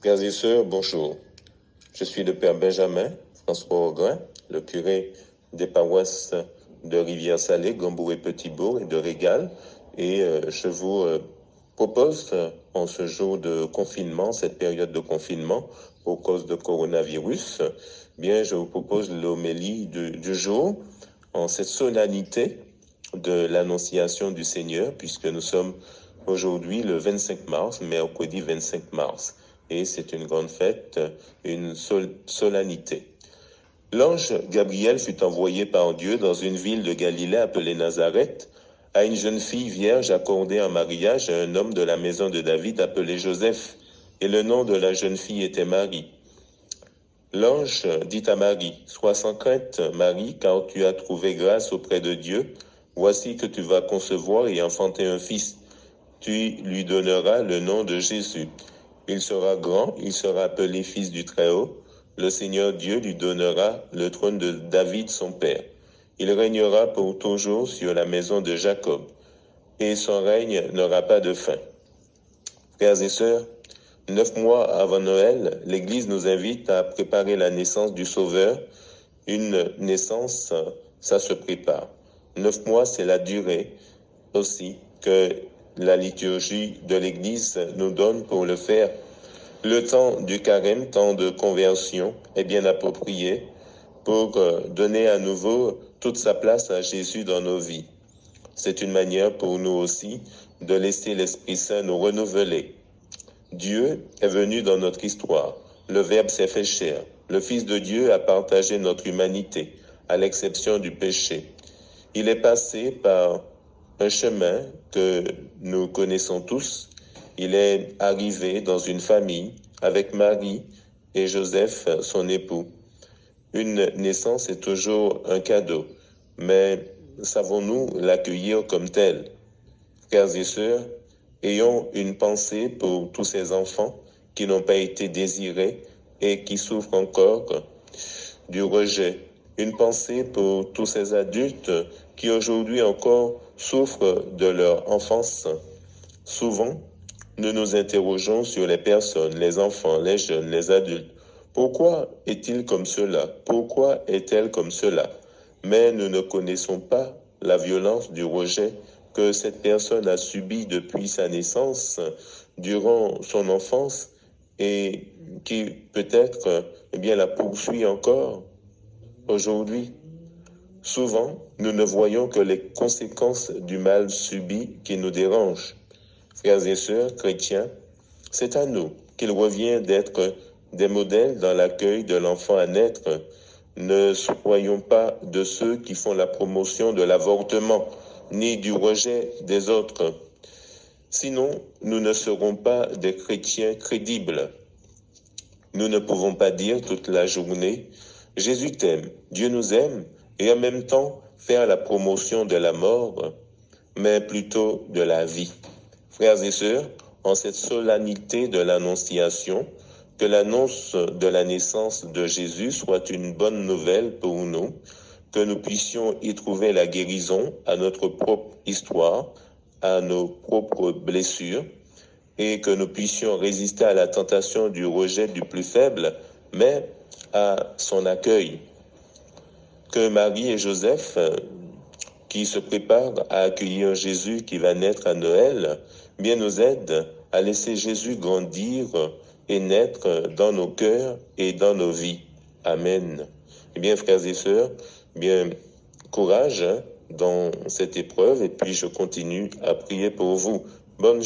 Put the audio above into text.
Frères et sœurs, bonjour. Je suis le Père Benjamin François Augrain, le curé des paroisses de Rivière-Salée, Gambourg et Petit-Bourg et de Régal. Et je vous propose, en ce jour de confinement, cette période de confinement, pour cause de coronavirus, bien, je vous propose l'homélie du jour, en cette solennité de l'Annonciation du Seigneur, puisque nous sommes aujourd'hui le 25 mars, mercredi 25 mars. Et c'est une grande fête, une solennité. L'ange Gabriel fut envoyé par Dieu dans une ville de Galilée appelée Nazareth, à une jeune fille vierge accordée en mariage à un homme de la maison de David appelé Joseph, et le nom de la jeune fille était Marie. L'ange dit à Marie, « Sois sans crainte, Marie, car tu as trouvé grâce auprès de Dieu. Voici que tu vas concevoir et enfanter un fils. Tu lui donneras le nom de Jésus. Il sera grand, il sera appelé fils du Très-Haut. Le Seigneur Dieu lui donnera le trône de David son père. Il régnera pour toujours sur la maison de Jacob, et son règne n'aura pas de fin. » Frères et sœurs, 9 mois avant Noël, l'Église nous invite à préparer la naissance du Sauveur. Une naissance, ça se prépare. 9 mois, c'est la durée aussi que la liturgie de l'Église nous donne pour le faire. Le temps du carême, temps de conversion, est bien approprié pour donner à nouveau toute sa place à Jésus dans nos vies. C'est une manière pour nous aussi de laisser l'Esprit Saint nous renouveler. Dieu est venu dans notre histoire. Le Verbe s'est fait chair. Le Fils de Dieu a partagé notre humanité, à l'exception du péché. Il est passé par un chemin que nous connaissons tous. Il est arrivé dans une famille avec Marie et Joseph, son époux. Une naissance est toujours un cadeau, mais savons-nous l'accueillir comme tel? Frères et sœurs, ayons une pensée pour tous ces enfants qui n'ont pas été désirés et qui souffrent encore du rejet. Une pensée pour tous ces adultes qui aujourd'hui encore souffrent de leur enfance. Souvent, nous nous interrogeons sur les personnes, les enfants, les jeunes, les adultes. Pourquoi est-il comme cela? Pourquoi est-elle comme cela? Mais nous ne connaissons pas la violence du rejet que cette personne a subi depuis sa naissance, durant son enfance, et qui peut-être la poursuit encore aujourd'hui. Souvent, nous ne voyons que les conséquences du mal subi qui nous dérangent. Frères et sœurs chrétiens, c'est à nous qu'il revient d'être des modèles dans l'accueil de l'enfant à naître. Ne soyons pas de ceux qui font la promotion de l'avortement, ni du rejet des autres. Sinon, nous ne serons pas des chrétiens crédibles. Nous ne pouvons pas dire toute la journée « Jésus t'aime, Dieu nous aime » et en même temps faire la promotion de la mort, mais plutôt de la vie. Frères et sœurs, en cette solennité de l'Annonciation, que l'annonce de la naissance de Jésus soit une bonne nouvelle pour nous, que nous puissions y trouver la guérison à notre propre histoire, à nos propres blessures, et que nous puissions résister à la tentation du rejet du plus faible, mais à son accueil. Que Marie et Joseph, qui se préparent à accueillir Jésus qui va naître à Noël, bien nous aident à laisser Jésus grandir et naître dans nos cœurs et dans nos vies. Amen. Eh bien, frères et sœurs, bien, courage dans cette épreuve, et puis je continue à prier pour vous. Bonne